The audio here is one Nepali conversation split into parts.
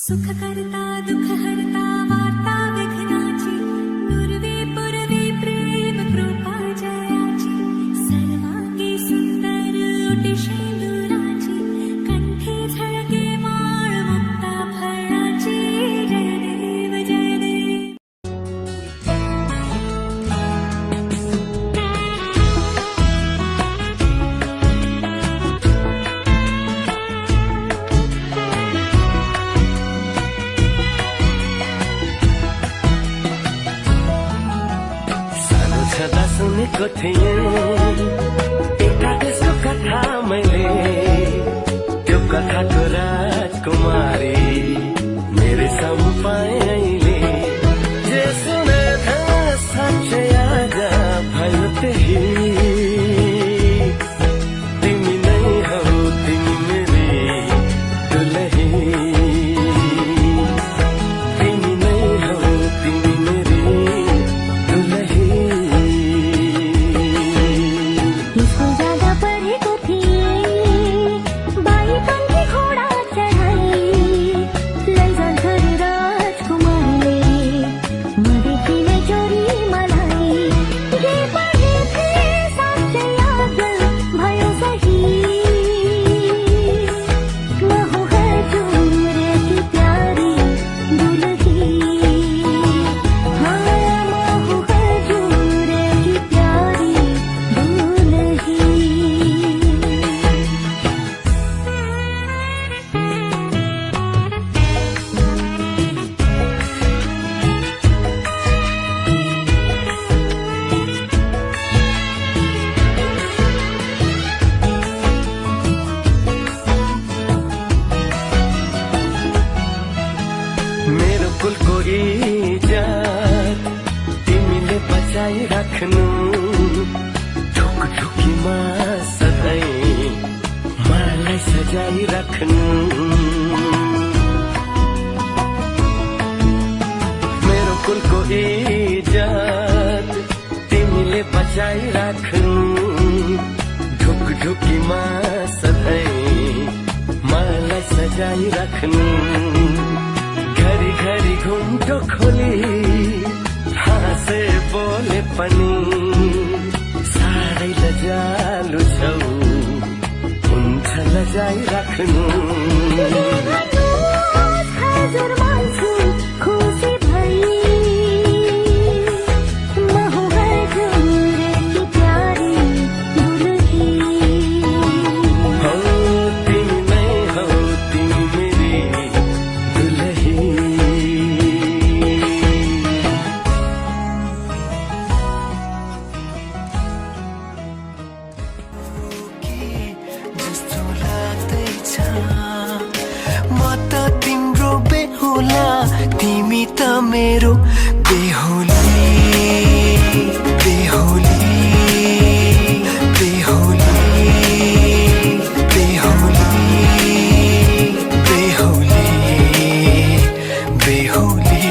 सुख करता दुख हरता वार्ता विघ्नाची पूर्वी पूर्वी प्रेम कृपा जयाची सर्वांगी सुंदर ओटी शेंदुराची कंठी झळके माळ मुक्ता फळाची जय देव जय देव. सदा सुनेको थिएँ एउटा देशको कथा मैले त्यो कथाको राजकुमारी मेरो सामु पाएँ अहिले जे सुने था साँच्चै आज भयो त्यही तिमी नै हौ तिमी मेरी दुलही तिमी नै हौ तिमी मेरी दुलही. मेरो कुलको इज्जत तिमीले बचाइराख्नु ढुकढुकीमा सधैँ मलाई सजाइराख्नु. मेरो कुलको इज्जत तिमीले बचाइराख्नु ढुकढुकीमा सधैँ मलाई सजाइराख्नु. घरी घरी घुम्टो खोली हाँसे बोले पनि साह्रै लजालु छौ हुन्छ लजाइराख्नु. तिमी त मेरो बेहुली बेहुली बेहुली बेहुली बेहुली बेहुली.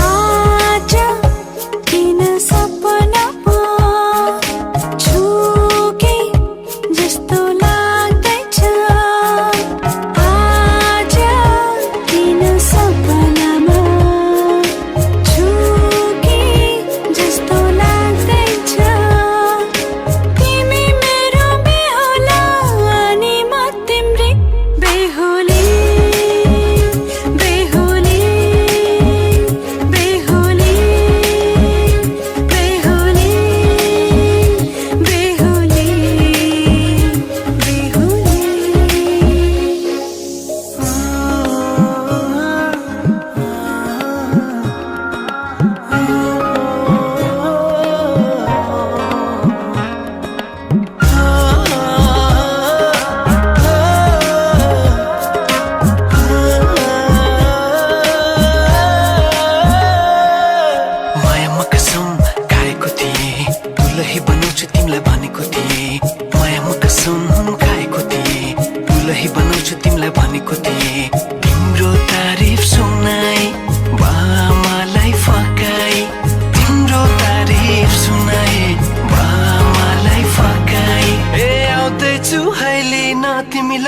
आज किन सपनामा छु कि जस्तो लाग्दैछ. सपनामा छु कि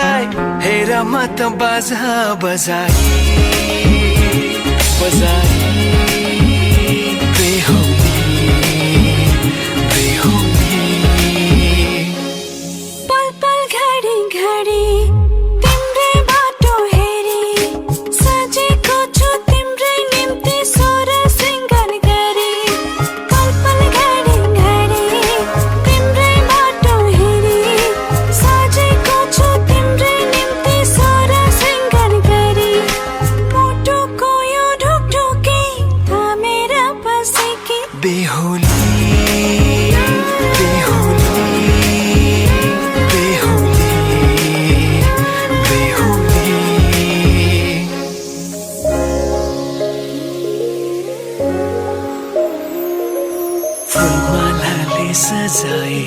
जुनीलाई हेर म त बाजा बजाई बेहुली बेहुली पल पल घडी घडी तिम्रै बाटो हेरी सजेको छु तिम्रै निम्ति सोह्र सिंगार गरी पल पल घडी घडी तिम्रै बाटो हेरी सजेको छु तिम्रै निम्ति सोह्र सिंगार गरी मुटुको यो ढुकढुकी थामेर बसेकी बेहुली बेहुली बेहुली बेहुली फुलमालाले सजाए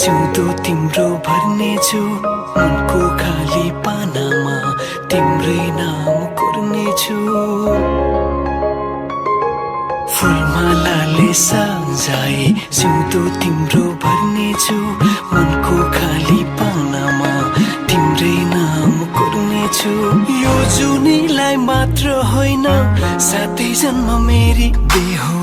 सिउँदो तिम्रो भर्नेछु मनको खाली पानामा तिम्रै नाम कोर्नेछु फुलमालाले सजाए सिउँदो तिम्रो भर्नेछु मनको खाली पानामा तिम्रै नाम कोर्नेछु यो जुनीलाई मात्र होइन साथै जन्म मेरी बेहुली